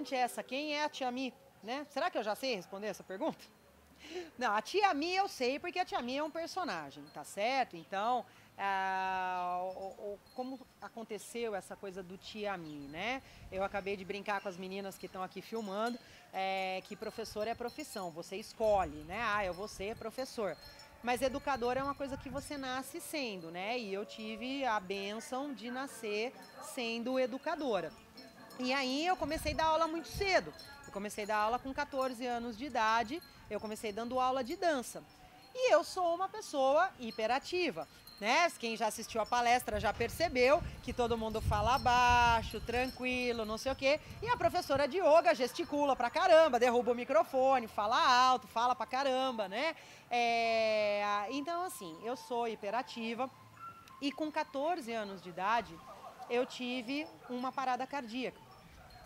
interessante essa. Quem é a Tia Mi? Né? Será que eu já sei responder essa pergunta? Não, a Tia Mi eu sei porque a Tia Mi é um personagem, tá certo? Então, como aconteceu essa coisa do Tia Mi, né? Eu acabei de brincar com as meninas que estão aqui filmando, que professor é profissão, você escolhe, né? Ah, eu vou ser professor. Mas educador é uma coisa que você nasce sendo, né? E eu tive a bênção de nascer sendo educadora. E aí eu comecei a dar aula muito cedo. Eu comecei a dar aula com 14 anos de idade, eu comecei dando aula de dança. E eu sou uma pessoa hiperativa, né? Quem já assistiu a palestra já percebeu que todo mundo fala baixo, tranquilo, não sei o quê. E a professora de yoga gesticula pra caramba, derruba o microfone, fala alto, fala pra caramba, né? Então, assim, eu sou hiperativa e com 14 anos de idade eu tive uma parada cardíaca.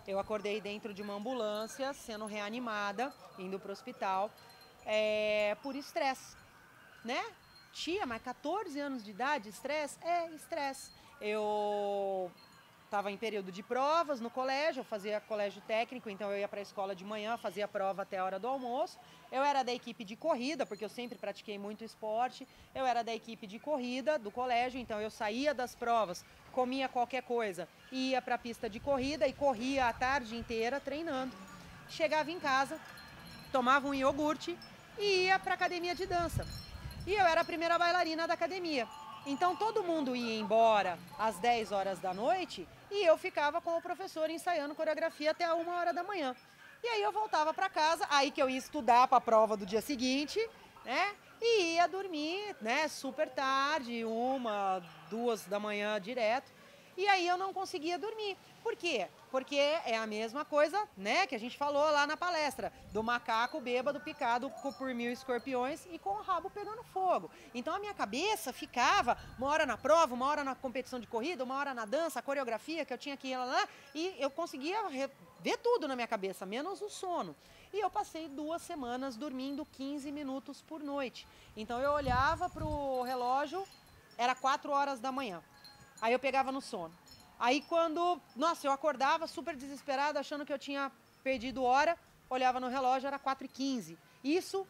Eu acordei dentro de uma ambulância, sendo reanimada, indo para o hospital, por estresse, né? Tia, mas 14 anos de idade, estresse? É, estresse. Eu estava em período de provas no colégio, eu fazia colégio técnico, então eu ia para a escola de manhã, fazia prova até a hora do almoço. Eu era da equipe de corrida, porque eu sempre pratiquei muito esporte. Eu era da equipe de corrida do colégio, então eu saía das provas, comia qualquer coisa, ia para a pista de corrida e corria a tarde inteira treinando. Chegava em casa, tomava um iogurte e ia para a academia de dança. E eu era a primeira bailarina da academia. Então todo mundo ia embora às 10 horas da noite e eu ficava com o professor ensaiando coreografia até a 1 hora da manhã. E aí eu voltava para casa, aí que eu ia estudar para a prova do dia seguinte, né? E ia dormir, né, super tarde, 1, 2 da manhã direto. E aí eu não conseguia dormir. Por quê? Porque é a mesma coisa, né, que a gente falou lá na palestra, do macaco bêbado picado por 1000 escorpiões e com o rabo pegando fogo. Então a minha cabeça ficava uma hora na prova, uma hora na competição de corrida, uma hora na dança, a coreografia que eu tinha que ir lá, e eu conseguia ver tudo na minha cabeça, menos o sono. E eu passei 2 semanas dormindo 15 minutos por noite. Então eu olhava pro relógio, era 4 horas da manhã. Aí eu pegava no sono. Aí quando, nossa, eu acordava super desesperada, achando que eu tinha perdido hora, olhava no relógio, era 4h15. Isso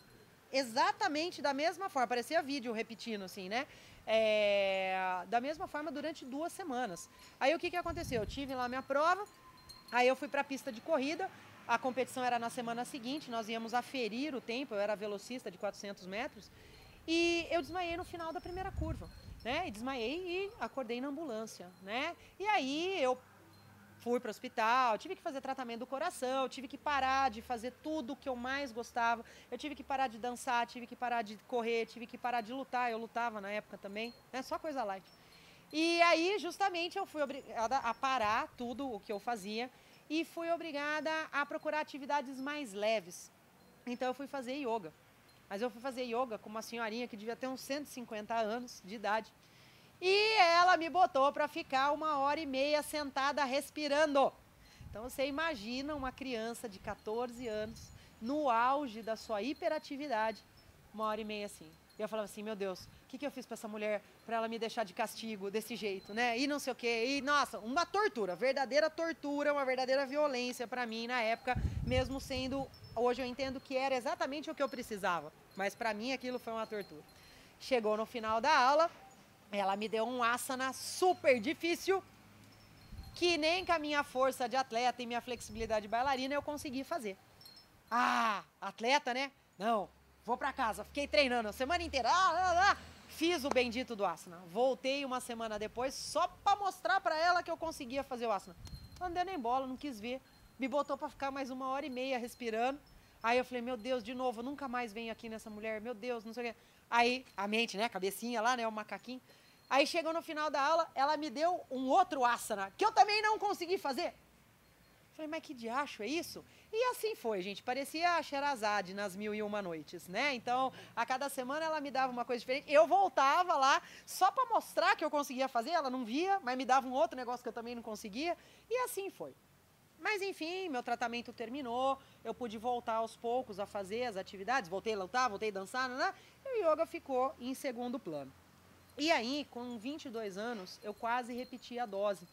exatamente da mesma forma, parecia vídeo repetindo assim, né? Da mesma forma durante 2 semanas. Aí o que aconteceu? Eu tive lá minha prova, aí eu fui para a pista de corrida, a competição era na semana seguinte, nós íamos aferir o tempo, eu era velocista de 400 metros, e eu desmaiei no final da primeira curva, né? E desmaiei e acordei na ambulância, né? E aí eu fui para o hospital, tive que fazer tratamento do coração, tive que parar de fazer tudo o que eu mais gostava, eu tive que parar de dançar, tive que parar de correr, tive que parar de lutar, eu lutava na época também, né? Só coisa light. E aí, justamente, eu fui obrigada a parar tudo o que eu fazia e fui obrigada a procurar atividades mais leves. Então eu fui fazer yoga. Mas eu fui fazer yoga com uma senhorinha que devia ter uns 150 anos de idade. E ela me botou para ficar 1h30 sentada respirando. Então você imagina uma criança de 14 anos, no auge da sua hiperatividade, 1h30 assim. E eu falava assim, meu Deus, o que eu fiz para essa mulher para ela me deixar de castigo desse jeito, né? E não sei o quê. E, nossa, uma tortura, verdadeira tortura, uma verdadeira violência para mim na época, mesmo sendo... Hoje eu entendo que era exatamente o que eu precisava, mas para mim aquilo foi uma tortura. Chegou no final da aula, ela me deu um asana super difícil, que nem com a minha força de atleta e minha flexibilidade bailarina eu consegui fazer. Ah, atleta, né? Não, vou pra casa, fiquei treinando a semana inteira, fiz o bendito do asana. Voltei uma semana depois só pra mostrar pra ela que eu conseguia fazer o asana. Não deu nem bola, não quis ver. Me botou pra ficar mais 1h30 respirando. Aí eu falei, meu Deus, de novo, eu nunca mais venho aqui nessa mulher, meu Deus, não sei o quê. Aí, a mente, né, a cabecinha lá, né, o macaquinho. Aí chegou no final da aula, ela me deu um outro asana, que eu também não consegui fazer. Falei, mas que diacho é isso? E assim foi, gente, parecia a Sherazade nas 1001 Noites, né? Então, a cada semana ela me dava uma coisa diferente. Eu voltava lá só para mostrar que eu conseguia fazer, ela não via, mas me dava um outro negócio que eu também não conseguia. E assim foi. Mas enfim, meu tratamento terminou, eu pude voltar aos poucos a fazer as atividades, voltei a lutar, voltei a dançar, né? E o yoga ficou em segundo plano. E aí, com 22 anos, eu quase repeti a dose.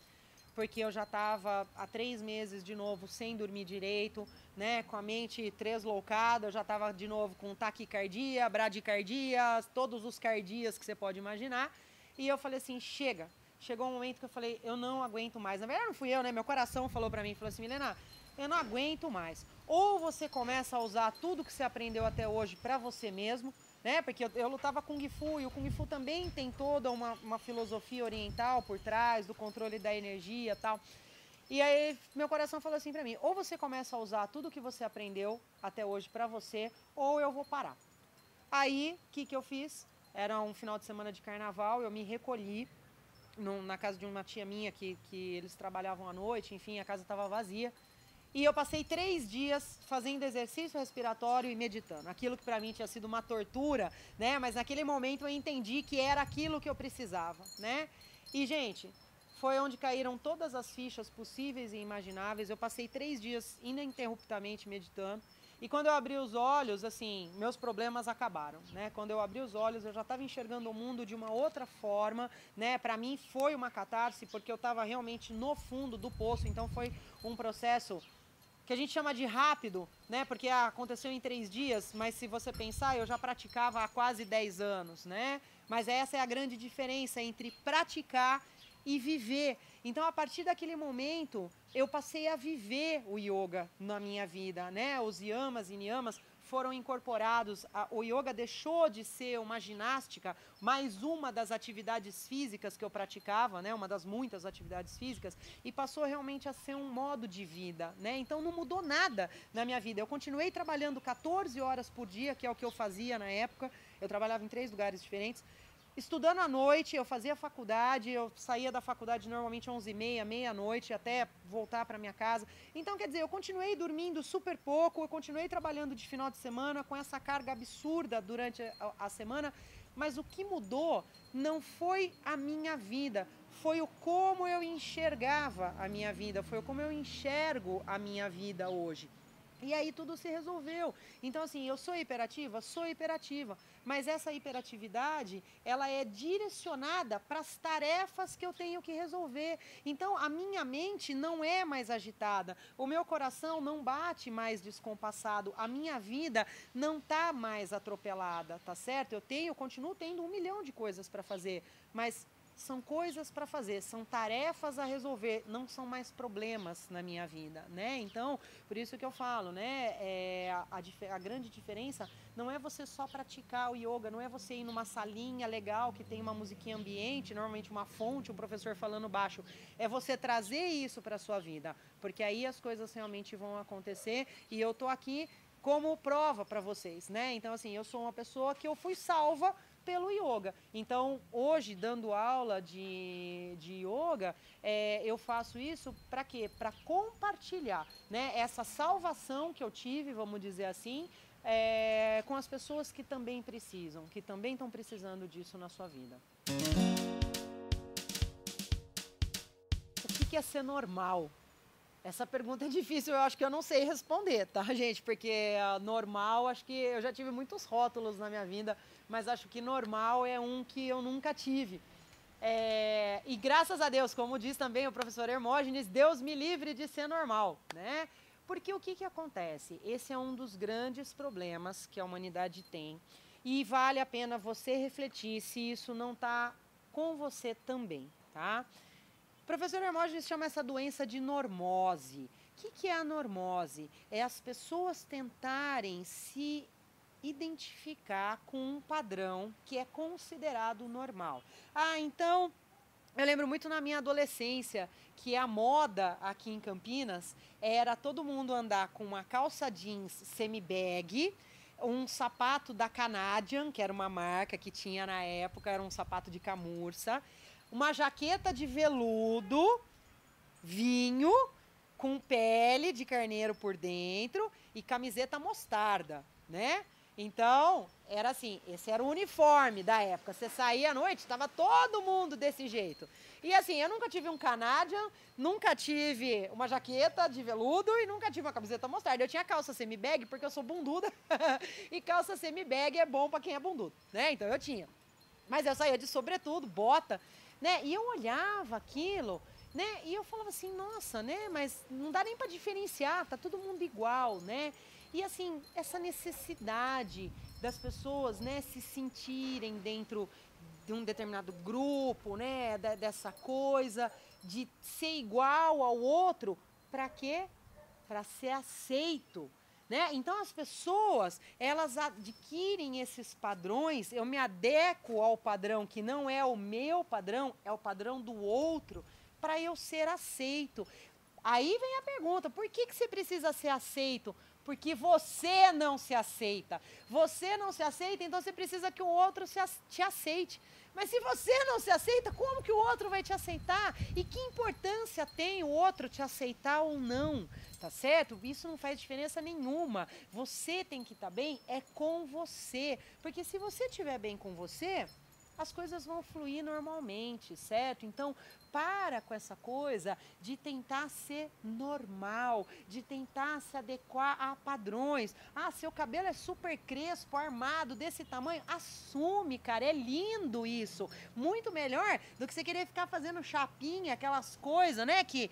porque eu já estava há 3 meses de novo sem dormir direito, né, com a mente tresloucada, eu já estava de novo com taquicardia, bradicardia, todos os cardias que você pode imaginar, e eu falei assim, chega. Chegou um momento que eu falei, eu não aguento mais. Na verdade não fui eu, né, meu coração falou pra mim, falou assim, Milena, eu não aguento mais. Ou você começa a usar tudo que você aprendeu até hoje pra você mesmo, né, porque eu lutava Kung Fu, e o Kung Fu também tem toda uma filosofia oriental por trás, do controle da energia e tal. E aí meu coração falou assim pra mim, ou você começa a usar tudo que você aprendeu até hoje pra você, ou eu vou parar. Aí, o que eu fiz? Era um final de semana de carnaval, eu me recolhi na casa de uma tia minha que eles trabalhavam à noite, enfim, a casa estava vazia. E eu passei 3 dias fazendo exercício respiratório e meditando. Aquilo que para mim tinha sido uma tortura, né? Mas naquele momento eu entendi que era aquilo que eu precisava, né? E, gente, foi onde caíram todas as fichas possíveis e imagináveis. Eu passei 3 dias ininterruptamente meditando. E quando eu abri os olhos, assim, meus problemas acabaram, né? Quando eu abri os olhos, eu já estava enxergando o mundo de uma outra forma, né? Para mim foi uma catarse, porque eu estava realmente no fundo do poço. Então foi um processo que a gente chama de rápido, né? Porque aconteceu em 3 dias, mas se você pensar, eu já praticava há quase 10 anos, né? Mas essa é a grande diferença entre praticar e viver. Então, a partir daquele momento, eu passei a viver o yoga na minha vida, né? Os yamas e niyamas foram incorporados, o yoga deixou de ser uma ginástica, mais uma das atividades físicas que eu praticava, né? Uma das muitas atividades físicas, e passou realmente a ser um modo de vida, né? Então não mudou nada na minha vida. Eu continuei trabalhando 14 horas por dia, que é o que eu fazia na época. Eu trabalhava em 3 lugares diferentes. Estudando à noite, eu fazia faculdade, eu saía da faculdade normalmente às 11h30, meia-noite, até voltar para minha casa. Então, quer dizer, eu continuei dormindo super pouco, eu continuei trabalhando de final de semana com essa carga absurda durante a semana, mas o que mudou não foi a minha vida, foi o como eu enxergava a minha vida, foi o como eu enxergo a minha vida hoje. E aí tudo se resolveu. Então, assim, eu sou hiperativa? Sou hiperativa. Mas essa hiperatividade, ela é direcionada para as tarefas que eu tenho que resolver. Então, a minha mente não é mais agitada. O meu coração não bate mais descompassado. A minha vida não está mais atropelada, tá certo? Eu continuo tendo 1 milhão de coisas para fazer, mas são coisas para fazer, são tarefas a resolver, não são mais problemas na minha vida, né? Então, por isso que eu falo, né? A grande diferença não é você só praticar o yoga, não é você ir numa salinha legal que tem uma musiquinha ambiente, normalmente uma fonte, um professor falando baixo. É você trazer isso para a sua vida, porque aí as coisas realmente vão acontecer e eu tô aqui como prova para vocês, né? Então, assim, eu sou uma pessoa que eu fui salva pelo yoga. Então, hoje, dando aula de yoga, eu faço isso para quê? Para compartilhar, né, essa salvação que eu tive, vamos dizer assim, com as pessoas que também precisam, que também estão precisando disso na sua vida. O que é ser normal? Essa pergunta é difícil, eu acho que eu não sei responder, tá, gente? Porque normal, acho que eu já tive muitos rótulos na minha vida, mas acho que normal é um que eu nunca tive. E graças a Deus, como diz também o professor Hermógenes, Deus me livre de ser normal, né? Porque o que acontece? Esse é um dos grandes problemas que a humanidade tem e vale a pena você refletir se isso não está com você também, tá? O professor Hermógenes chama essa doença de normose. O que é a normose? É as pessoas tentarem se identificar com um padrão que é considerado normal. Então, eu lembro muito na minha adolescência que a moda aqui em Campinas era todo mundo andar com uma calça jeans semi-bag, um sapato da Canadian, que era uma marca que tinha na época, era um sapato de camurça, uma jaqueta de veludo, vinho, com pele de carneiro por dentro e camiseta mostarda, né? Então, era assim, esse era o uniforme da época. Você saía à noite, estava todo mundo desse jeito. E assim, eu nunca tive um Canadian, nunca tive uma jaqueta de veludo e nunca tive uma camiseta mostarda. Eu tinha calça semi-bag porque eu sou bunduda e calça semi-bag é bom para quem é bundudo, né? Então eu tinha. Mas eu saía de sobretudo, bota, né? E eu olhava aquilo né? E eu falava assim, nossa, né? Mas não dá nem para diferenciar, tá todo mundo igual, né? E assim, essa necessidade das pessoas, né, se sentirem dentro de um determinado grupo, né, dessa coisa de ser igual ao outro, para quê? Para ser aceito, né? Então as pessoas, elas adquirem esses padrões, eu me adequo ao padrão que não é o meu padrão, é o padrão do outro, para eu ser aceito. Aí vem a pergunta, por que você precisa ser aceito? Porque você não se aceita. Você não se aceita, então você precisa que o outro te aceite. Mas se você não se aceita, como que o outro vai te aceitar? E que importância tem o outro te aceitar ou não? Tá certo? Isso não faz diferença nenhuma. Você tem que estar bem é com você. Porque se você estiver bem com você, as coisas vão fluir normalmente, certo? Então, para com essa coisa de tentar ser normal, de tentar se adequar a padrões. Ah, seu cabelo é super crespo, armado, desse tamanho. Assume, cara, é lindo isso. Muito melhor do que você querer ficar fazendo chapinha, aquelas coisas, né, que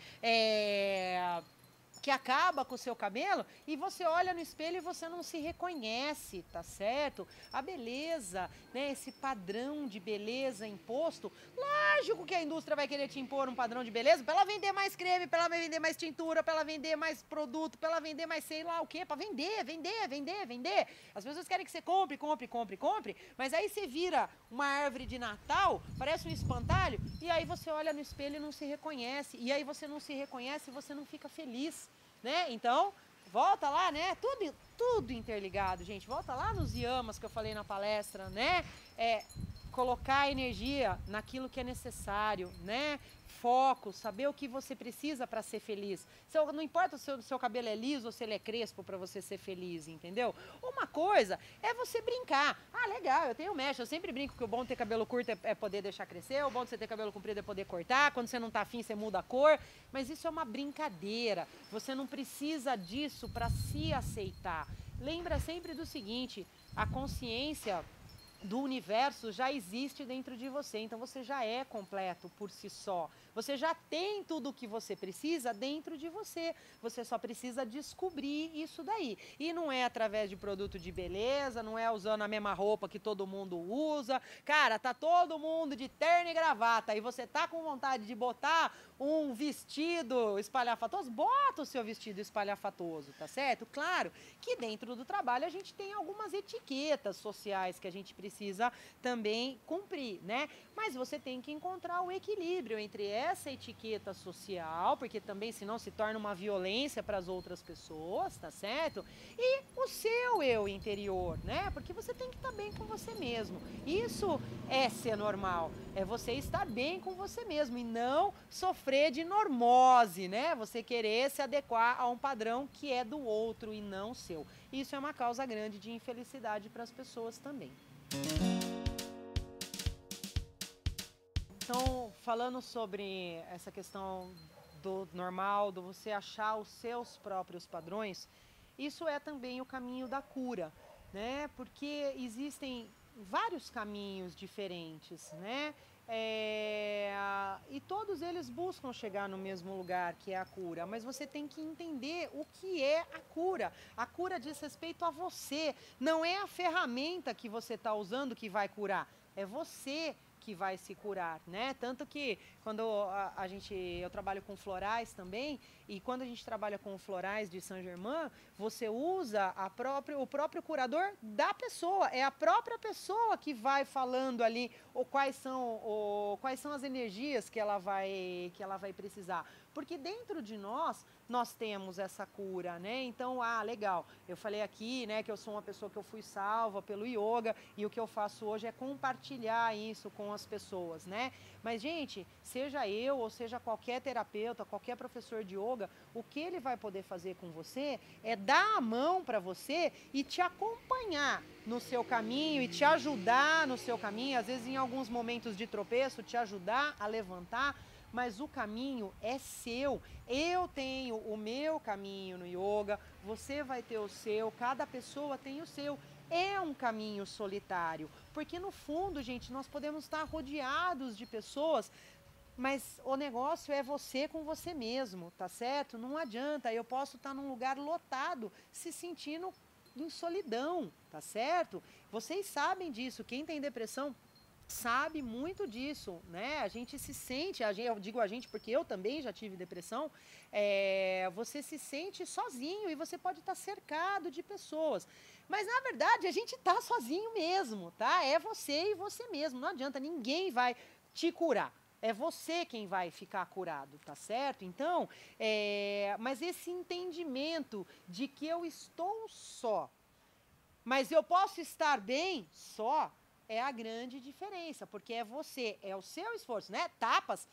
acaba com o seu cabelo e você olha no espelho e você não se reconhece, tá certo? A beleza, né, esse padrão de beleza imposto, lógico que a indústria vai querer te impor um padrão de beleza para ela vender mais creme, para ela vender mais tintura, para ela vender mais produto, para ela vender mais sei lá o quê, para vender, vender, vender, vender. As pessoas querem que você compre, compre, compre, compre, mas aí você vira uma árvore de Natal, parece um espantalho, e aí você olha no espelho e não se reconhece, e aí você não se reconhece e você não fica feliz. Né? Então, volta lá, né? Tudo interligado, gente. Volta lá nos yamas que eu falei na palestra, né? Colocar energia naquilo que é necessário, né? Foco, saber o que você precisa para ser feliz. Não importa se o seu cabelo é liso ou se ele é crespo para você ser feliz, entendeu? Uma coisa é você brincar. Ah, legal, eu tenho mecha, eu sempre brinco que o bom de ter cabelo curto é poder deixar crescer, o bom de você ter cabelo comprido é poder cortar, quando você não tá afim você muda a cor, mas isso é uma brincadeira. Você não precisa disso para se aceitar. Lembra sempre do seguinte, a consciência do universo já existe dentro de você, então você já é completo por si só. Você já tem tudo o que você precisa dentro de você. Você só precisa descobrir isso daí. E não é através de produto de beleza, não é usando a mesma roupa que todo mundo usa. Cara, tá todo mundo de terno e gravata e você tá com vontade de botar um vestido espalhafatoso, bota o seu vestido espalhafatoso, tá certo? Claro que dentro do trabalho a gente tem algumas etiquetas sociais que a gente precisa também cumprir, né? Mas você tem que encontrar o equilíbrio entre essa etiqueta social, porque também senão se torna uma violência para as outras pessoas, tá certo? E o seu eu interior, né? Porque você tem que estar bem com você mesmo. Isso é ser normal, é você estar bem com você mesmo e não sofrer de normose, né? Você querer se adequar a um padrão que é do outro e não seu. Isso é uma causa grande de infelicidade para as pessoas também. Então, falando sobre essa questão do normal, do você achar os seus próprios padrões, isso é também o caminho da cura, né? Porque existem vários caminhos diferentes, né? E todos eles buscam chegar no mesmo lugar, que é a cura, mas você tem que entender o que é a cura. A cura diz respeito a você, não é a ferramenta que você está usando que vai curar, é você que vai se curar, né? Tanto que quando eu trabalho com florais também, e quando a gente trabalha com florais de Saint-Germain, você usa o próprio curador da pessoa, é a própria pessoa que vai falando ali quais são as energias que ela vai precisar. Porque dentro de nós temos essa cura, né? Então, legal, eu falei aqui, né, que eu sou uma pessoa que eu fui salva pelo yoga e o que eu faço hoje é compartilhar isso com as pessoas, né? Mas, gente, seja eu ou seja qualquer terapeuta, qualquer professor de yoga, o que ele vai poder fazer com você é dar a mão para você e te acompanhar no seu caminho e te ajudar no seu caminho, às vezes em alguns momentos de tropeço, te ajudar a levantar, mas o caminho é seu. Eu tenho o meu caminho no yoga, você vai ter o seu, cada pessoa tem o seu. É um caminho solitário, porque no fundo, gente, nós podemos estar rodeados de pessoas Mas o negócio é você com você mesmo, tá certo? Não adianta, eu posso estar num lugar lotado se sentindo em solidão, tá certo? Vocês sabem disso, quem tem depressão sabe muito disso, né? A gente se sente, eu digo a gente porque eu também já tive depressão, você se sente sozinho e você pode estar cercado de pessoas. Mas na verdade a gente está sozinho mesmo, tá? É você e você mesmo, não adianta, ninguém vai te curar. É você quem vai ficar curado, tá certo? Então, mas esse entendimento de que eu estou só, mas eu posso estar bem só, é a grande diferença, porque é você, é o seu esforço, né? Tapas,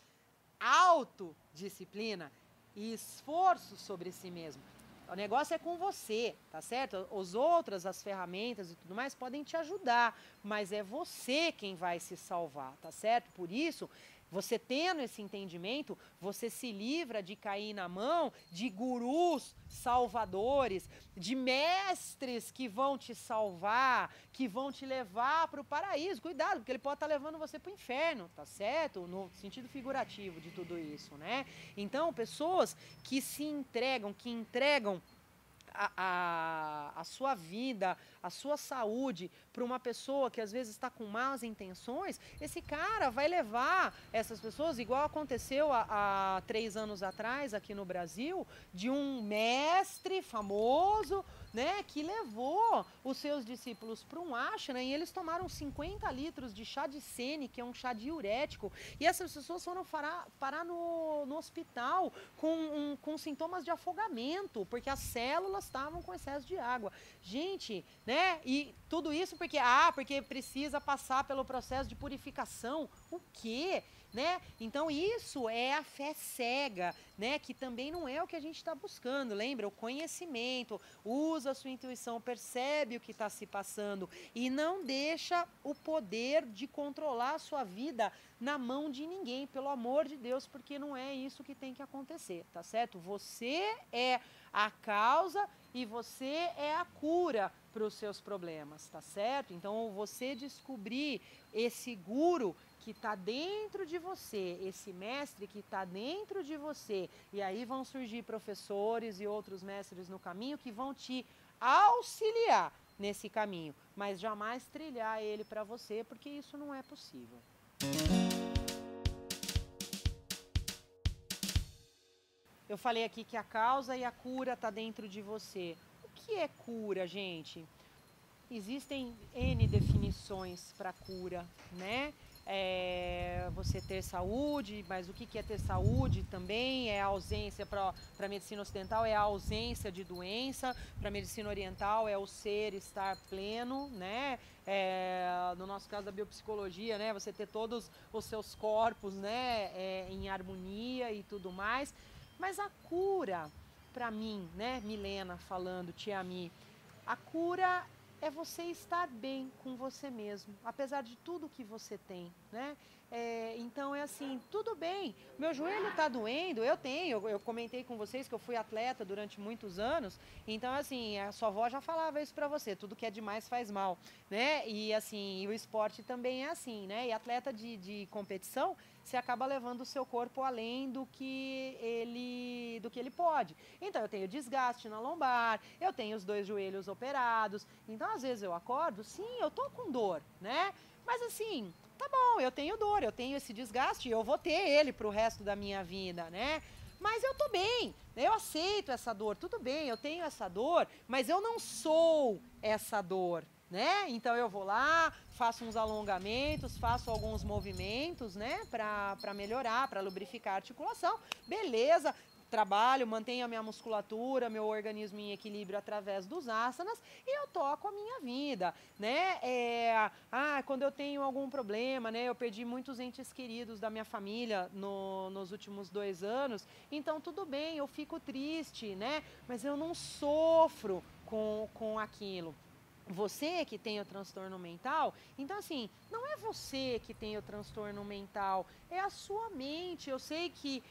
autodisciplina e esforço sobre si mesmo. O negócio é com você, tá certo? Os outros, as ferramentas e tudo mais podem te ajudar, mas é você quem vai se salvar, tá certo? Por isso, você tendo esse entendimento, você se livra de cair na mão de gurus salvadores, de mestres que vão te salvar, que vão te levar para o paraíso. Cuidado, porque ele pode estar levando você para o inferno, tá certo? No sentido figurativo de tudo isso, né? Então, pessoas que se entregam, que entregam a sua vida, a sua saúde para uma pessoa que às vezes está com más intenções, esse cara vai levar essas pessoas, igual aconteceu há 3 anos atrás aqui no Brasil, de um mestre famoso, né, que levou os seus discípulos para um ashram e eles tomaram 50 litros de chá de sene, que é um chá diurético, e essas pessoas foram parar no hospital com sintomas de afogamento, porque as células estavam com excesso de água. Gente, né, e tudo isso porque precisa passar pelo processo de purificação. O quê? Né? Então isso é a fé cega, né? Que também não é o que a gente está buscando. Lembra? O conhecimento, usa a sua intuição, percebe o que está se passando e não deixa o poder de controlar a sua vida na mão de ninguém, pelo amor de Deus, porque não é isso que tem que acontecer, tá certo? Você é a causa e você é a cura para os seus problemas, tá certo? Então você descobrir esse guru que está dentro de você, esse mestre que está dentro de você, e aí vão surgir professores e outros mestres no caminho que vão te auxiliar nesse caminho, mas jamais trilhar ele para você, porque isso não é possível. Eu falei aqui que a causa e a cura está dentro de você. O que é cura, gente? Existem N definições para cura, né? Você ter saúde, mas o que é ter saúde também? É a ausência, para a medicina ocidental, é a ausência de doença, para a medicina oriental é o ser estar pleno, né? No nosso caso da biopsicologia, né? Você ter todos os seus corpos, né? Em harmonia e tudo mais. Mas a cura, para mim, né? Milena falando, Tia Mi, a cura é você estar bem com você mesmo, apesar de tudo que você tem, né? Então é assim, tudo bem, meu joelho tá doendo, eu comentei com vocês que eu fui atleta durante muitos anos, então assim, a sua avó já falava isso pra você, tudo que é demais faz mal, né? E assim, o esporte também é assim, né? E atleta de competição, você acaba levando o seu corpo além do que ele pode. Então eu tenho desgaste na lombar, eu tenho os 2 joelhos operados, então às vezes eu acordo, sim, eu tô com dor, né? Mas assim, tá bom, eu tenho dor, eu tenho esse desgaste, eu vou ter ele pro resto da minha vida, né? Mas eu tô bem, eu aceito essa dor, tudo bem, eu tenho essa dor, mas eu não sou essa dor, né? Então eu vou lá, faço uns alongamentos, faço alguns movimentos, né, para melhorar, para lubrificar a articulação, beleza, trabalho, mantenho a minha musculatura, meu organismo em equilíbrio através dos asanas e eu toco a minha vida, né? Quando eu tenho algum problema, né? Eu perdi muitos entes queridos da minha família nos últimos 2 anos, então tudo bem, eu fico triste, né? Mas eu não sofro com aquilo. você que tem o transtorno mental, então assim, não é você que tem o transtorno mental, é a sua mente. Eu sei que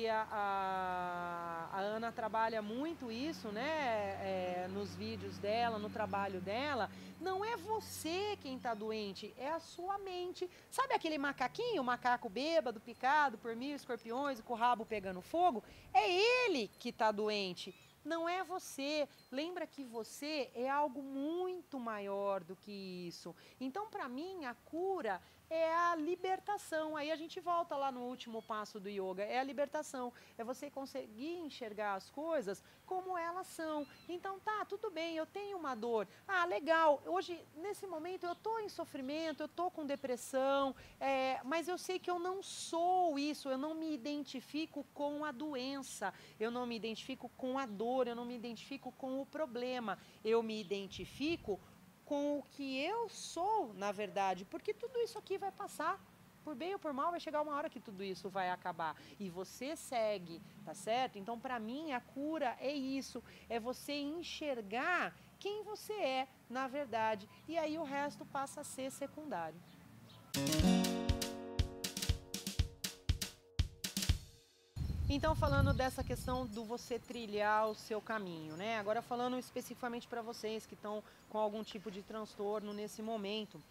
a Ana trabalha muito isso, né, nos vídeos dela, no trabalho dela. Não é você quem está doente, é a sua mente. Sabe aquele macaquinho, o macaco bêbado, picado por 1000 escorpiões e com o rabo pegando fogo? É ele que está doente. Não é você. Lembra que você é algo muito maior do que isso. Então, para mim, a cura é a libertação. Aí a gente volta lá no último passo do yoga. É a libertação. É você conseguir enxergar as coisas como elas são. Então, tá, tudo bem, eu tenho uma dor. Ah, legal. Hoje, nesse momento, eu tô em sofrimento, eu tô com depressão, mas eu sei que eu não sou isso. Eu não me identifico com a doença. Eu não me identifico com a dor, eu não me identifico com o problema, eu me identifico com o que eu sou, na verdade, porque tudo isso aqui vai passar. Por bem ou por mal, vai chegar uma hora que tudo isso vai acabar. E você segue, tá certo? Então, para mim, a cura é isso. É você enxergar quem você é, na verdade. E aí o resto passa a ser secundário. Então, falando dessa questão do você trilhar o seu caminho, né? Agora falando especificamente para vocês que estão com algum tipo de transtorno nesse momento,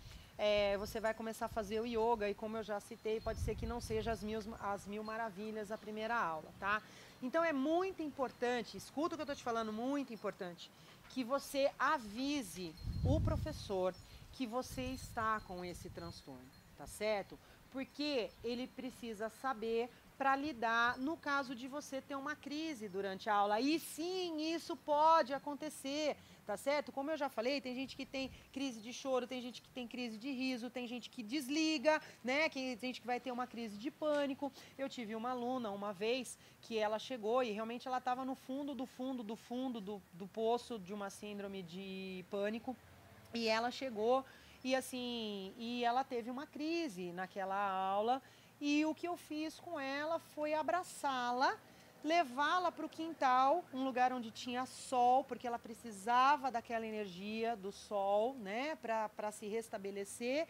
você vai começar a fazer o yoga e, como eu já citei, pode ser que não seja as mil maravilhas a primeira aula, tá? Então é muito importante, escuta o que eu estou te falando, muito importante, que você avise o professor que você está com esse transtorno, tá certo? Porque ele precisa saber para lidar no caso de você ter uma crise durante a aula. E sim, isso pode acontecer, tá certo? Como eu já falei, tem gente que tem crise de choro, tem gente que tem crise de riso, tem gente que desliga, né? Tem gente que vai ter uma crise de pânico. Eu tive uma aluna uma vez que ela chegou e realmente ela estava no fundo do poço de uma síndrome de pânico. E ela chegou e assim, e ela teve uma crise naquela aula. E o que eu fiz com ela foi abraçá-la, levá-la para o quintal, um lugar onde tinha sol, porque ela precisava daquela energia do sol, né, para se restabelecer.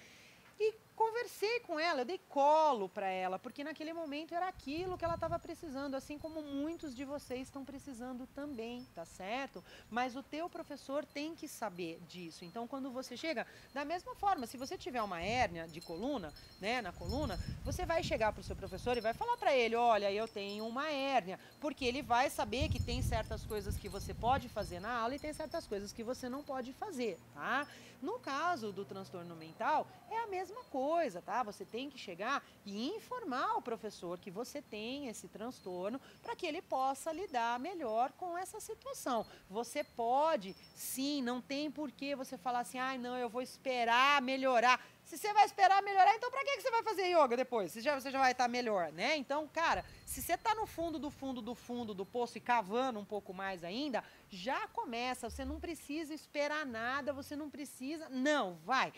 E conversei com ela, eu dei colo para ela, porque naquele momento era aquilo que ela estava precisando, assim como muitos de vocês estão precisando também, tá certo? Mas o teu professor tem que saber disso. Então, quando você chega, da mesma forma, se você tiver uma hérnia de coluna, né, na coluna, você vai chegar para o seu professor e vai falar para ele, olha, eu tenho uma hérnia, porque ele vai saber que tem certas coisas que você pode fazer na aula e tem certas coisas que você não pode fazer, tá? No caso do transtorno mental, é a mesma coisa, tá? Você tem que chegar e informar o professor que você tem esse transtorno para que ele possa lidar melhor com essa situação. Você pode, sim, não tem por que você falar assim, ai, não, eu vou esperar melhorar. Se você vai esperar melhorar, então para que você vai fazer yoga depois? Você já vai estar melhor, né? Então, cara, se você está no fundo do poço e cavando um pouco mais ainda, já começa. Você não precisa esperar nada, você não precisa... Não, vai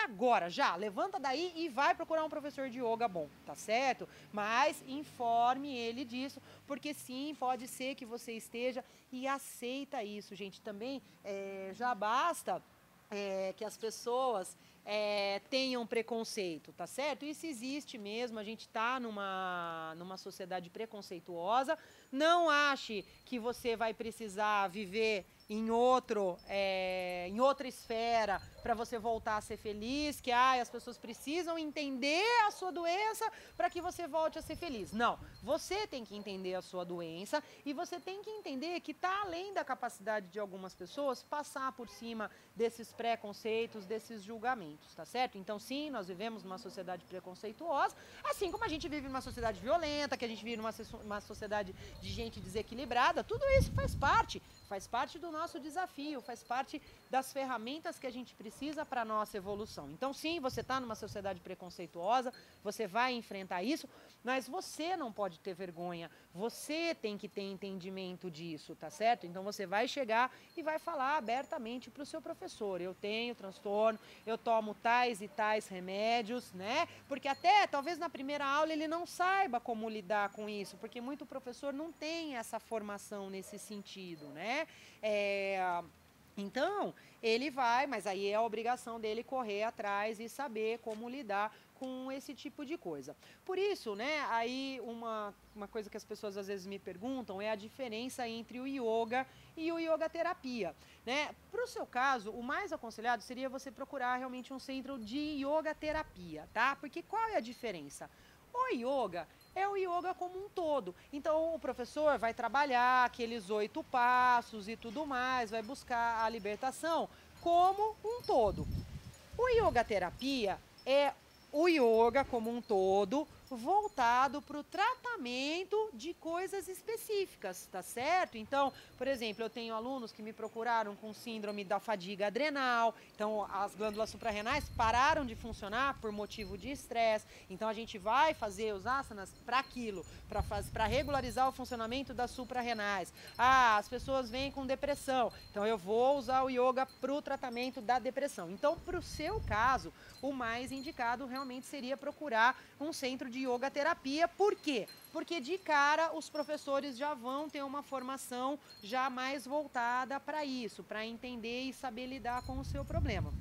agora, já. Levanta daí e vai procurar um professor de yoga bom, tá certo? Mas informe ele disso, porque sim, pode ser que você esteja e aceita isso, gente. Também já basta que as pessoas tenham preconceito, tá certo? Isso existe mesmo, a gente está numa sociedade preconceituosa. Não ache que você vai precisar viver em outra esfera para você voltar a ser feliz, que as pessoas precisam entender a sua doença para que você volte a ser feliz. Não, você tem que entender a sua doença e você tem que entender que está além da capacidade de algumas pessoas passar por cima desses preconceitos, desses julgamentos, tá certo? Então, sim, nós vivemos numa sociedade preconceituosa, assim como a gente vive numa sociedade violenta, que a gente vive numa sociedade de gente desequilibrada. Tudo isso faz parte do nosso desafio, faz parte das ferramentas que a gente precisa para a nossa evolução. Então, sim, você está numa sociedade preconceituosa, você vai enfrentar isso, mas você não pode ter vergonha, você tem que ter entendimento disso, tá certo? Então, você vai chegar e vai falar abertamente para o seu professor, eu tenho transtorno, eu tomo tais e tais remédios, né? Porque até, talvez na primeira aula ele não saiba como lidar com isso, porque muito professor não tem essa formação nesse sentido, né? Então, ele vai, mas aí é a obrigação dele correr atrás e saber como lidar com esse tipo de coisa. Por isso, né, aí uma coisa que as pessoas às vezes me perguntam é a diferença entre o yoga e o yoga terapia, né? Para o seu caso, o mais aconselhado seria você procurar realmente um centro de yoga terapia, tá? Porque qual é a diferença? O yoga é o yoga como um todo. Então, o professor vai trabalhar aqueles 8 passos e tudo mais, vai buscar a libertação como um todo. O yoga terapia é o yoga como um todo voltado para o tratamento de coisas específicas, tá certo? Então, por exemplo, eu tenho alunos que me procuraram com síndrome da fadiga adrenal, então as glândulas suprarrenais pararam de funcionar por motivo de estresse, então a gente vai fazer os asanas para aquilo, para regularizar o funcionamento das suprarrenais. Ah, as pessoas vêm com depressão, então eu vou usar o yoga para o tratamento da depressão. Então, para o seu caso, o mais indicado realmente seria procurar um centro de yoga terapia. Por quê? Porque de cara os professores já vão ter uma formação já mais voltada para isso, para entender e saber lidar com o seu problema.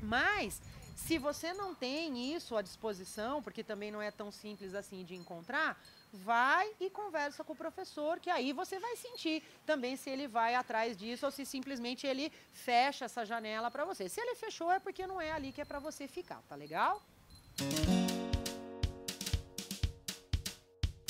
Mas se você não tem isso à disposição, porque também não é tão simples assim de encontrar, vai e conversa com o professor, que aí você vai sentir também se ele vai atrás disso ou se simplesmente ele fecha essa janela para você. Se ele fechou é porque não é ali que é para você ficar, tá legal?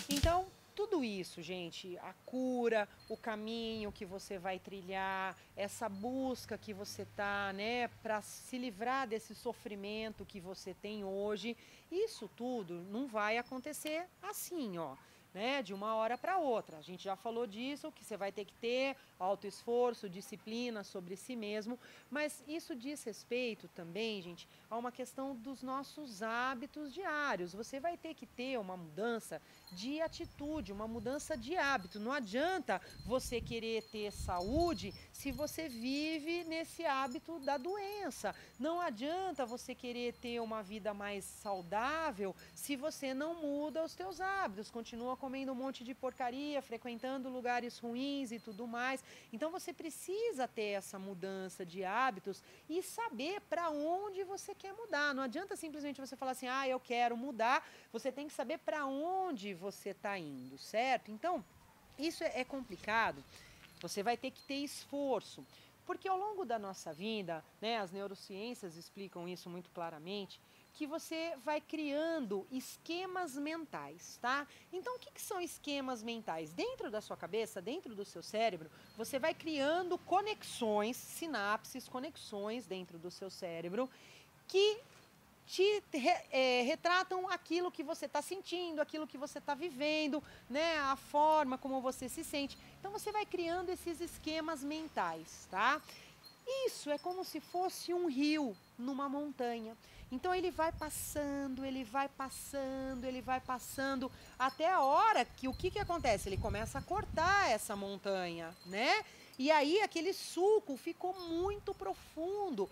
Então, tudo isso, gente, a cura, o caminho que você vai trilhar, essa busca que você tá, né, para se livrar desse sofrimento que você tem hoje, isso tudo não vai acontecer assim, ó, né, de uma hora para outra. A gente já falou disso, que você vai ter que ter autoesforço, disciplina sobre si mesmo, mas isso diz respeito também, gente, a uma questão dos nossos hábitos diários. Você vai ter que ter uma mudança de atitude, uma mudança de hábito. Não adianta você querer ter saúde se você vive nesse hábito da doença. Não adianta você querer ter uma vida mais saudável se você não muda os teus hábitos, continua comendo um monte de porcaria, frequentando lugares ruins e tudo mais. Então você precisa ter essa mudança de hábitos e saber para onde você quer mudar. Não adianta simplesmente você falar assim, ah, eu quero mudar. Você tem que saber para onde você está indo, certo? Então, isso é complicado. Você vai ter que ter esforço. Porque ao longo da nossa vida, né, as neurociências explicam isso muito claramente, que você vai criando esquemas mentais, tá? Então, o que são esquemas mentais? Dentro da sua cabeça, dentro do seu cérebro, você vai criando conexões, sinapses, conexões dentro do seu cérebro, que retratam aquilo que você está sentindo, aquilo que você está vivendo, né? A forma como você se sente. Então você vai criando esses esquemas mentais, tá? Isso é como se fosse um rio numa montanha. Então ele vai passando, ele vai passando, ele vai passando, até a hora que o que acontece? Ele começa a cortar essa montanha, né? E aí aquele sulco ficou muito profundo,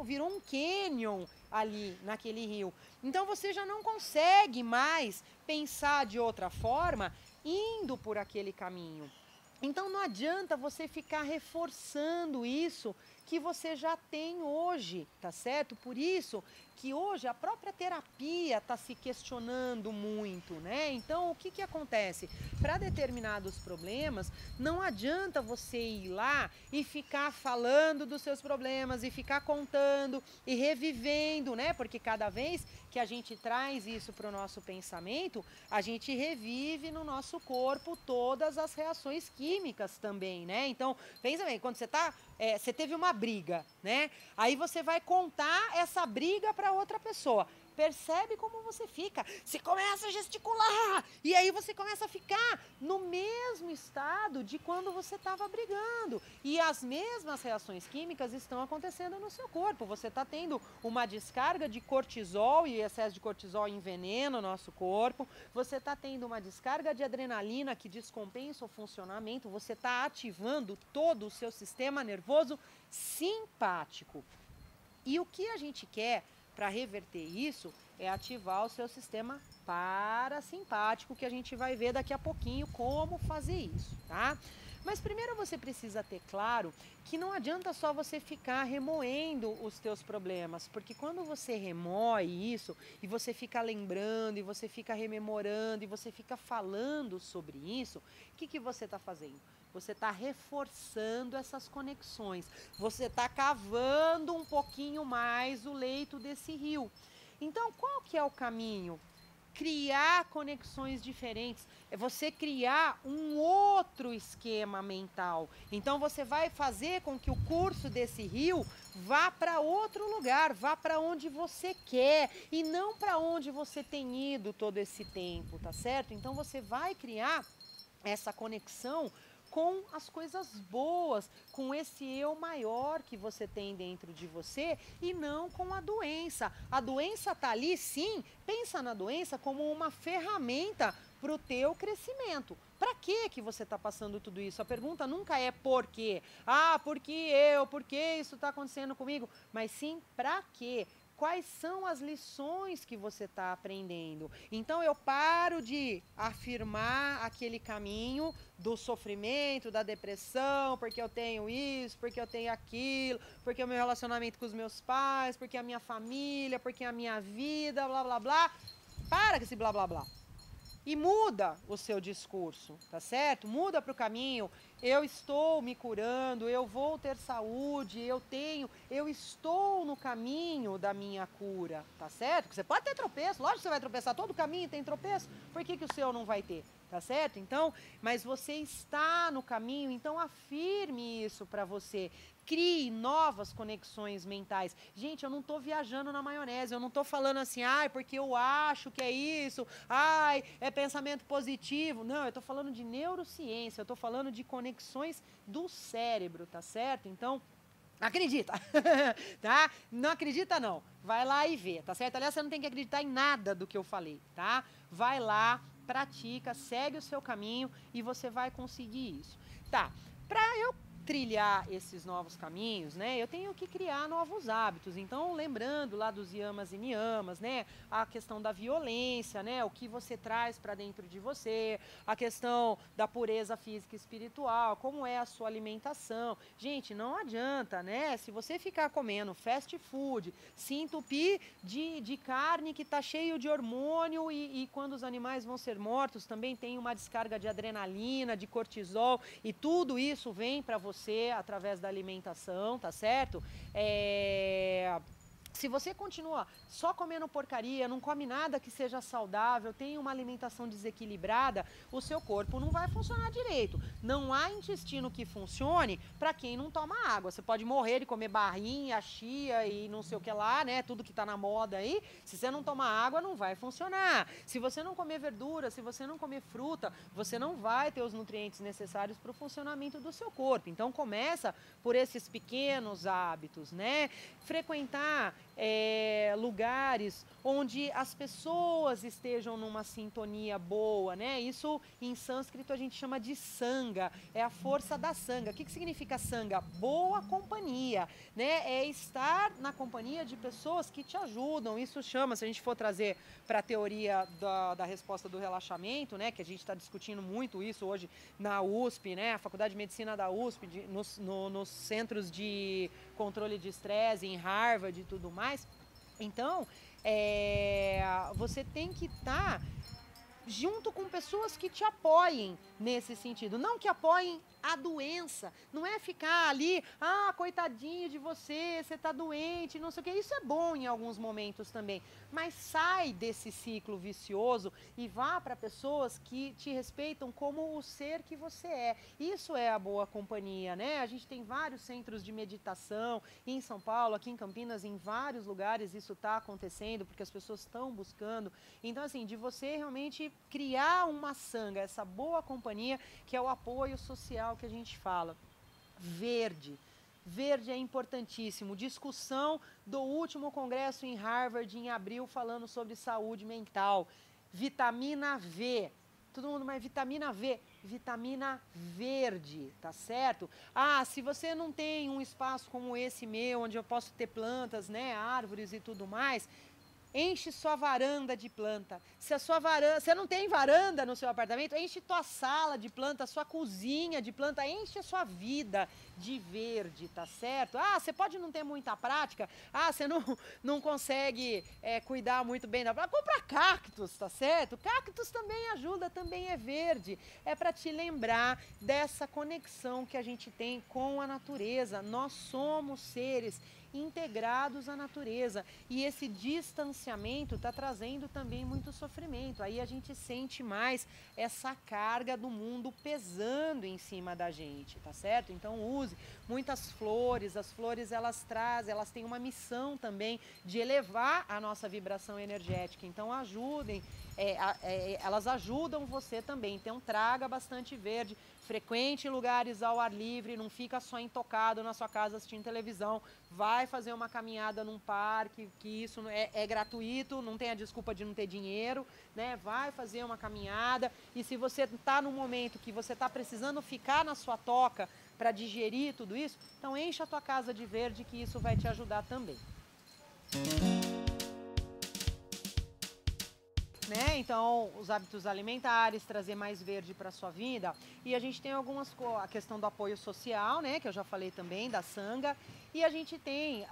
virou um cânion ali naquele rio. Então você já não consegue mais pensar de outra forma indo por aquele caminho. Então não adianta você ficar reforçando isso que você já tem hoje, tá certo? Por isso que hoje a própria terapia está se questionando muito, né? Então o que acontece? Para determinados problemas, não adianta você ir lá e ficar falando dos seus problemas e ficar contando e revivendo, né? Porque cada vez que a gente traz isso para o nosso pensamento, a gente revive no nosso corpo todas as reações químicas também, né? Então, pensa bem, quando você teve uma briga, né? Aí você vai contar essa briga para outra pessoa. Percebe como você fica? Você começa a gesticular e aí você começa a ficar no mesmo estado de quando você estava brigando. E as mesmas reações químicas estão acontecendo no seu corpo. Você está tendo uma descarga de cortisol e excesso de cortisol envenena o nosso corpo. Você está tendo uma descarga de adrenalina que descompensa o funcionamento. Você está ativando todo o seu sistema nervoso simpático. E o que a gente quer para reverter isso É ativar o seu sistema parasimpático, que a gente vai ver daqui a pouquinho como fazer isso, tá? Mas primeiro você precisa ter claro que não adianta só você ficar remoendo os teus problemas, porque quando você remoe isso e você fica lembrando e você fica rememorando e você fica falando sobre isso, o que que você está fazendo? Você está reforçando essas conexões, você está cavando um pouquinho mais o leito desse rio. Então, qual que é o caminho? Criar conexões diferentes, é você criar um outro esquema mental. Então você vai fazer com que o curso desse rio vá para outro lugar, vá para onde você quer e não para onde você tem ido todo esse tempo, tá certo? Então você vai criar essa conexão com as coisas boas, com esse eu maior que você tem dentro de você e não com a doença. A doença tá ali, sim, pensa na doença como uma ferramenta para o teu crescimento. Para que você está passando tudo isso? A pergunta nunca é por quê. Ah, por que isso está acontecendo comigo? Mas sim, para quê? Quais são as lições que você está aprendendo? Então eu paro de afirmar aquele caminho do sofrimento, da depressão, porque eu tenho isso, porque eu tenho aquilo, porque o meu relacionamento com os meus pais, porque a minha família, porque a minha vida, blá blá blá. Para com esse blá blá blá. E muda o seu discurso, tá certo? Muda para o caminho, eu estou me curando, eu vou ter saúde, eu estou no caminho da minha cura, tá certo? Porque você pode ter tropeço, lógico que você vai tropeçar, todo caminho tem tropeço, por que o seu não vai ter? Tá certo? Então, mas você está no caminho, então afirme isso para você. Crie novas conexões mentais. Gente, eu não estou viajando na maionese, eu não estou falando assim, ai, porque eu acho que é isso, ai, é pensamento positivo. Não, eu estou falando de neurociência, eu estou falando de conexões do cérebro, tá certo? Então, acredita, tá? Não acredita não, vai lá e vê, tá certo? Aliás, você não tem que acreditar em nada do que eu falei, tá? Vai lá, pratica, segue o seu caminho e você vai conseguir isso. Tá, para eu trilhar esses novos caminhos, né, eu tenho que criar novos hábitos. Então, lembrando lá dos yamas e niyamas, né, a questão da violência, né, o que você traz para dentro de você, a questão da pureza física e espiritual, como é a sua alimentação. Gente, não adianta, né, se você ficar comendo fast food, se entupir de carne que está cheio de hormônio e quando os animais vão ser mortos também tem uma descarga de adrenalina, de cortisol e tudo isso vem para você através da alimentação, tá certo? Se você continua só comendo porcaria, não come nada que seja saudável, tem uma alimentação desequilibrada, o seu corpo não vai funcionar direito. Não há intestino que funcione para quem não toma água. Você pode morrer de comer barrinha, chia e não sei o que lá, né? Tudo que tá na moda aí. Se você não tomar água, não vai funcionar. Se você não comer verdura, se você não comer fruta, você não vai ter os nutrientes necessários para o funcionamento do seu corpo. Então começa por esses pequenos hábitos, né? Frequentar lugares onde as pessoas estejam numa sintonia boa, né? Isso em sânscrito a gente chama de sanga, é a força da sanga. O que significa sanga? Boa companhia, né? É estar na companhia de pessoas que te ajudam. Isso chama, se a gente for trazer para a teoria da resposta do relaxamento, né? Que a gente está discutindo muito isso hoje na USP, né? A Faculdade de Medicina da USP, nos centros de controle de estresse, em Harvard e tudo mais. Então, você tem que estar junto com pessoas que te apoiem nesse sentido, não que apoiem a doença, não é ficar ali, coitadinho de você, você tá doente, não sei o que, isso é bom em alguns momentos também, mas sai desse ciclo vicioso e vá para pessoas que te respeitam como o ser que você é, isso é a boa companhia, né? A gente tem vários centros de meditação em São Paulo, aqui em Campinas, em vários lugares isso está acontecendo, porque as pessoas estão buscando, então assim, de você realmente criar uma sanga, essa boa companhia, que é o apoio social que a gente fala. Verde. Verde é importantíssimo. Discussão do último congresso em Harvard, em abril, falando sobre saúde mental. Vitamina V. Todo mundo, mas vitamina V. Vitamina verde, tá certo? Se você não tem um espaço como esse meu, onde eu posso ter plantas, né, árvores e tudo mais, Enche sua varanda de planta. Se a sua varanda, você não tem varanda no seu apartamento, enche tua sala de planta, sua cozinha de planta, enche a sua vida de verde, tá certo? Ah, você pode não ter muita prática, você não consegue cuidar muito bem da planta, compra cactos, tá certo? Cactos também ajuda, também é verde. É para te lembrar dessa conexão que a gente tem com a natureza. Nós somos seres integrados à natureza e esse distanciamento está trazendo também muito sofrimento. Aí a gente sente mais essa carga do mundo pesando em cima da gente, tá certo? Então use muitas flores, as flores elas têm uma missão também de elevar a nossa vibração energética, então ajudem, elas ajudam você também, então traga bastante verde, frequente lugares ao ar livre, não fica só intocado na sua casa assistindo televisão, vai fazer uma caminhada num parque, que isso é gratuito, não tem a desculpa de não ter dinheiro, né? Vai fazer uma caminhada e se você está num momento que você está precisando ficar na sua toca para digerir tudo isso, então encha a tua casa de verde que isso vai te ajudar também. Né? Então, os hábitos alimentares, trazer mais verde para a sua vida. E a gente tem a questão do apoio social, né? Que eu já falei também, da Sangha. E a gente tem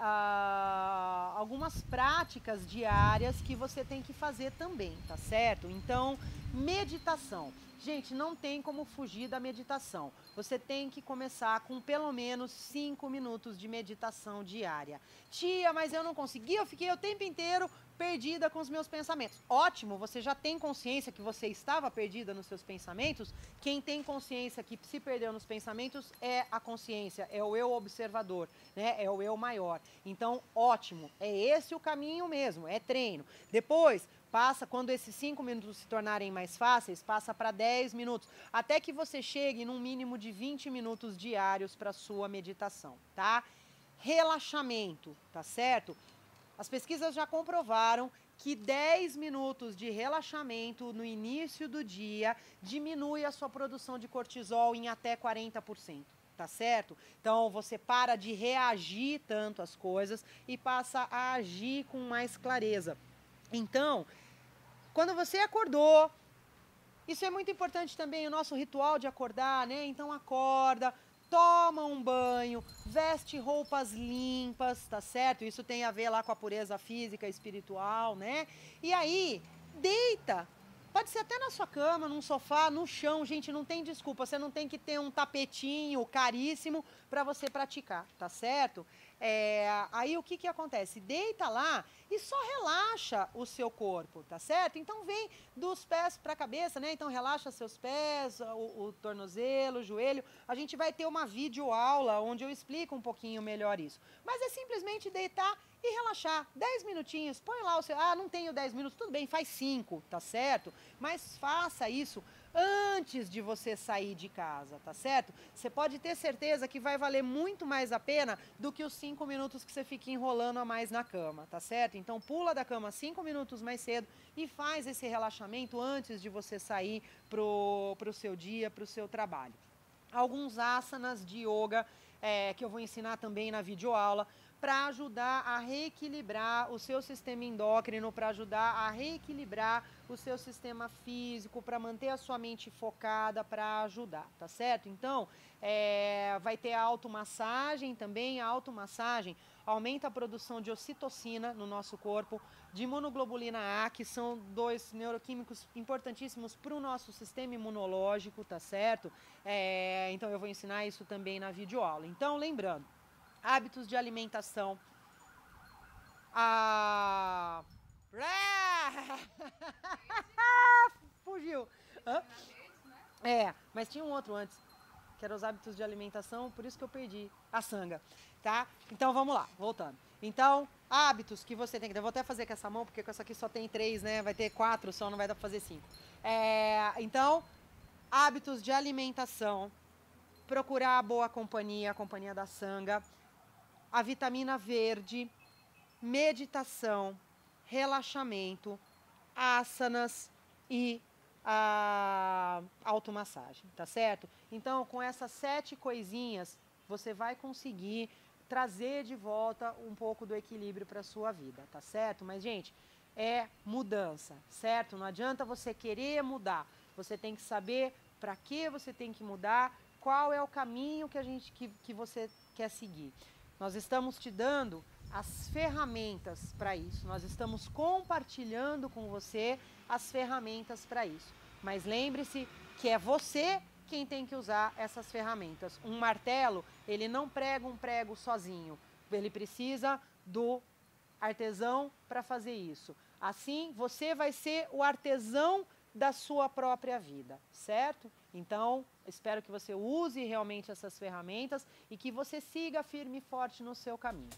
algumas práticas diárias que você tem que fazer também, tá certo? Então, meditação. Gente, não tem como fugir da meditação. Você tem que começar com pelo menos 5 minutos de meditação diária. Tia, mas eu não consegui, eu fiquei o tempo inteiro perdida com os meus pensamentos. Ótimo, você já tem consciência que você estava perdida nos seus pensamentos. Quem tem consciência que se perdeu nos pensamentos é a consciência, é o eu observador, né? É o eu maior. Então, ótimo, é esse o caminho mesmo, é treino. Depois, passa, quando esses 5 minutos se tornarem mais fáceis, passa para 10 minutos, até que você chegue num mínimo de 20 minutos diários para sua meditação, tá? Relaxamento, tá certo? As pesquisas já comprovaram que 10 minutos de relaxamento no início do dia diminui a sua produção de cortisol em até 40%, tá certo? Então você para de reagir tanto às coisas e passa a agir com mais clareza. Então, quando você acordou, isso é muito importante também, o nosso ritual de acordar, né? Então acorda, toma um banho, veste roupas limpas, tá certo? Isso tem a ver lá com a pureza física e espiritual, né? E aí, deita. Pode ser até na sua cama, num sofá, no chão, gente, não tem desculpa. Você não tem que ter um tapetinho caríssimo para você praticar, tá certo? Aí o que acontece? Deita lá e só relaxa o seu corpo, tá certo? Então vem dos pés para a cabeça, né? Então relaxa seus pés, o tornozelo, o joelho. A gente vai ter uma videoaula onde eu explico um pouquinho melhor isso. Mas é simplesmente deitar e relaxar. 10 minutinhos, põe lá o seu... não tenho 10 minutos, tudo bem, faz 5, tá certo? Mas faça isso antes de você sair de casa, tá certo? Você pode ter certeza que vai valer muito mais a pena do que os 5 minutos que você fica enrolando a mais na cama, tá certo? Então pula da cama 5 minutos mais cedo e faz esse relaxamento antes de você sair pro seu dia, pro seu trabalho. Alguns asanas de yoga que eu vou ensinar também na videoaula, para ajudar a reequilibrar o seu sistema endócrino, para ajudar a reequilibrar o seu sistema físico, para manter a sua mente focada, para ajudar, tá certo? Então, vai ter a automassagem também, a automassagem aumenta a produção de ocitocina no nosso corpo, de imunoglobulina A, que são 2 neuroquímicos importantíssimos para o nosso sistema imunológico, tá certo? Então eu vou ensinar isso também na videoaula. Então, lembrando, hábitos de alimentação. Fugiu. Hã? Mas tinha um outro antes, que era os hábitos de alimentação, por isso que eu perdi a Sangha, tá? Então vamos lá, voltando. Então, hábitos que você tem que... Eu vou até fazer com essa mão, porque com essa aqui só tem 3, né? Vai ter 4 só, não vai dar pra fazer 5. Então, hábitos de alimentação, procurar a boa companhia, a companhia da Sangha, a vitamina verde, meditação, relaxamento, asanas e a automassagem, tá certo? Então, com essas 7 coisinhas, você vai conseguir trazer de volta um pouco do equilíbrio para a sua vida, tá certo? Mas, gente, é mudança, certo? Não adianta você querer mudar. Você tem que saber para que você tem que mudar, qual é o caminho que você quer seguir. Nós estamos te dando as ferramentas para isso. Nós estamos compartilhando com você as ferramentas para isso. Mas lembre-se que é você quem tem que usar essas ferramentas. Um martelo, ele não prega um prego sozinho. Ele precisa do artesão para fazer isso. Assim, você vai ser o artesão da sua própria vida, certo? Então, espero que você use realmente essas ferramentas e que você siga firme e forte no seu caminho.